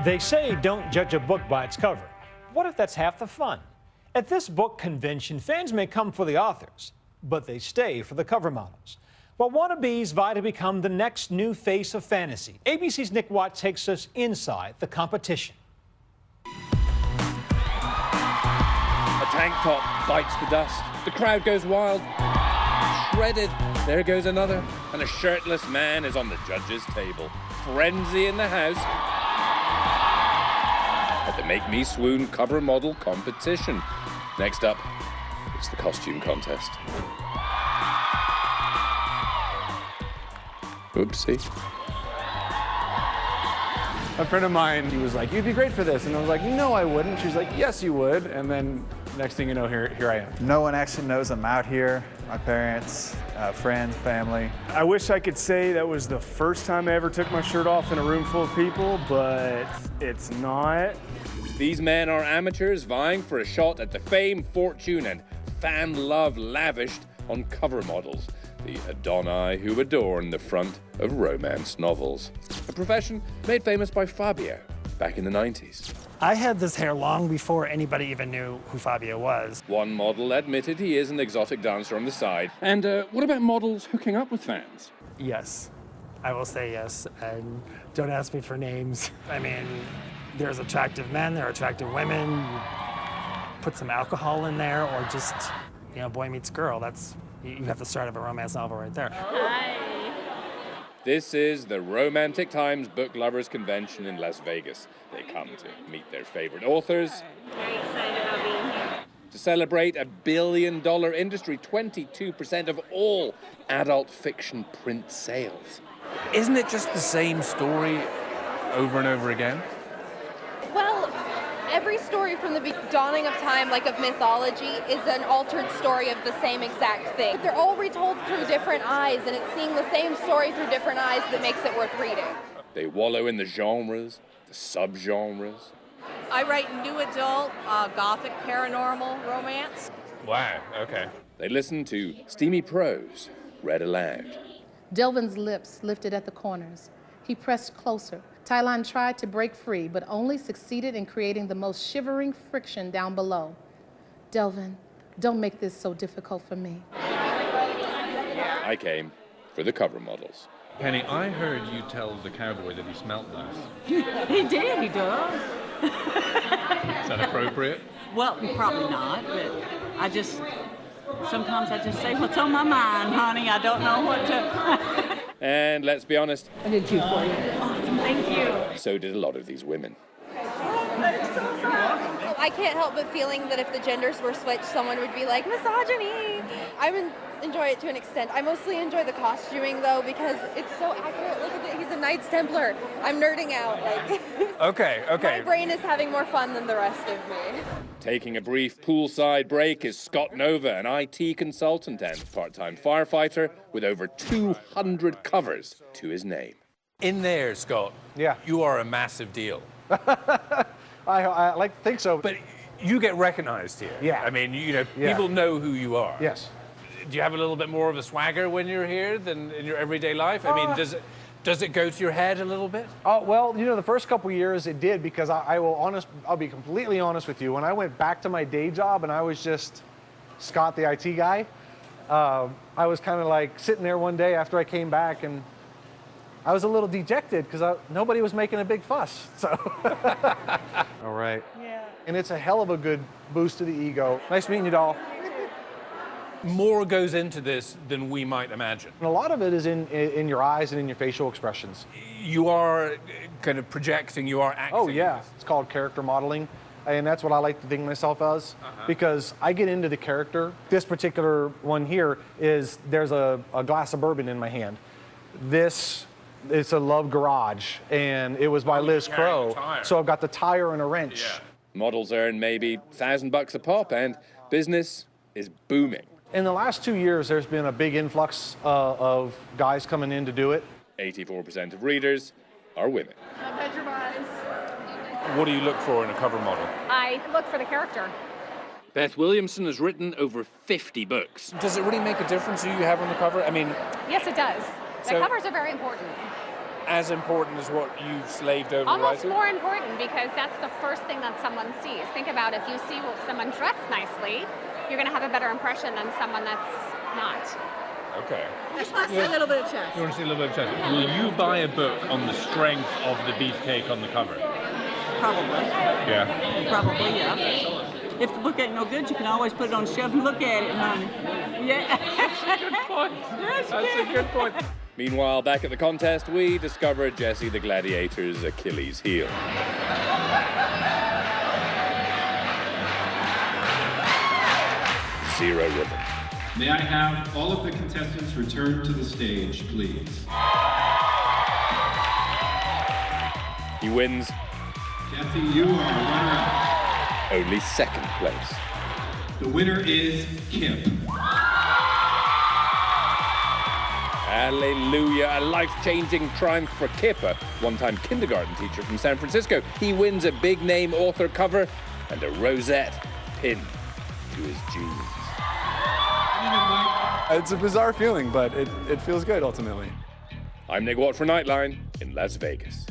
They say don't judge a book by its cover. What if that's half the fun? At this book convention, fans may come for the authors, but they stay for the cover models. While wannabes vie to become the next new face of fantasy, ABC's Nick Watt takes us inside the competition. A tank top bites the dust. The crowd goes wild. Shredded. There goes another. And a shirtless man is on the judges' table. Frenzy in the house. At the Make Me Swoon cover model competition. Next up, it's the costume contest. Oopsie. A friend of mine, he was like, "You'd be great for this." And I was like, "No, I wouldn't." She's like, "Yes, you would." And then next thing you know, here I am. No one actually knows I'm out here. My parents, friends, family. I wish I could say that was the first time I ever took my shirt off in a room full of people, but it's not. These men are amateurs vying for a shot at the fame, fortune, and fan love lavished on cover models. The Adonai who adorn the front of romance novels. A profession made famous by Fabio back in the 90s. I had this hair long before anybody even knew who Fabio was. One model admitted he is an exotic dancer on the side. And what about models hooking up with fans? Yes, I will say yes, and don't ask me for names. I mean, there's attractive men, there are attractive women. You put some alcohol in there, or just, boy meets girl. You have the start of a romance novel right there. Hi. This is the Romantic Times Book Lovers Convention in Las Vegas. They come to meet their favorite authors. Very excited about being here. To celebrate $1 billion industry, 22% of all adult fiction print sales. Isn't it just the same story over and over again? Well, every story from the dawning of time, like of mythology, is an altered story of the same exact thing. They're all retold through different eyes, and it's seeing the same story through different eyes that makes it worth reading. They wallow in the genres, the subgenres. I write new adult, gothic, paranormal romance. Wow, okay. They listen to steamy prose read aloud. Delvin's lips lifted at the corners. He pressed closer. Tylon tried to break free, but only succeeded in creating the most shivering friction down below. Delvin, don't make this so difficult for me. I came for the cover models. Penny, I heard you tell the cowboy that he smelt nice. He did, he does. Is that appropriate? Well, probably not, but sometimes I just say what's on my mind, honey. I don't know what to... And let's be honest. I did cute for you. Awesome, thank you. So did a lot of these women. I can't help but feeling that if the genders were switched, someone would be like, misogyny. I would enjoy it to an extent. I mostly enjoy the costuming, though, because it's so accurate. Look at it. He's a Knights Templar. I'm nerding out. Okay. My brain is having more fun than the rest of me. Taking a brief poolside break is Scott Nova, an IT consultant and part-time firefighter with over 200 covers to his name. In there, Scott, yeah, you are a massive deal. I like to think so. But you get recognized here. Yeah. I mean, people know who you are. Yes. Do you have a little bit more of a swagger when you're here than in your everyday life? I mean, does it go to your head a little bit? Oh, well, the first couple of years it did, because I'll be completely honest with you. When I went back to my day job and I was just Scott, the IT guy, I was kind of like sitting there one day after I came back, and I was a little dejected because nobody was making a big fuss. So, all right. Yeah. And it's a hell of a good boost to the ego. Nice meeting you, doll. More goes into this than we might imagine. And a lot of it is in your eyes and in your facial expressions. You are kind of projecting, you are acting. Oh, yeah. It's called character modeling. And that's what I like to think myself as, because I get into the character. This particular one here there's a glass of bourbon in my hand. It's a Love Garage, and it was by Liz Crow. So I've got the tire and a wrench. Yeah. Models earn maybe $1,000 a pop, and business is booming. In the last 2 years, there's been a big influx of guys coming in to do it. 84% of readers are women. What do you look for in a cover model? I look for the character. Beth Williamson has written over 50 books. Does it really make a difference who you have on the cover? I mean... Yes, it does. The So- covers are very important. as important as what you've slaved over Almost writing? more important, because that's the first thing that someone sees. Think about if you see someone dressed nicely, you're going to have a better impression than someone that's not. Okay. I just want to see a little bit of chest. You want to see a little bit of chest? Will you buy a book on the strength of the beefcake on the cover? Probably. Yeah. Probably, yeah. If the book ain't no good, you can always put it on the shelf and look at it, honey. Yeah. That's a good point. That's a good point. Meanwhile, back at the contest, we discover Jesse the Gladiator's Achilles heel. Zero rhythm. May I have all of the contestants return to the stage, please? He wins. Jesse, you are runner-up. Only second place. The winner is Kip. Hallelujah, a life-changing triumph for Kip, a one-time kindergarten teacher from San Francisco. He wins a big-name author cover and a rosette pinned to his jeans. It's a bizarre feeling, but it feels good ultimately. I'm Nick Watt for Nightline in Las Vegas.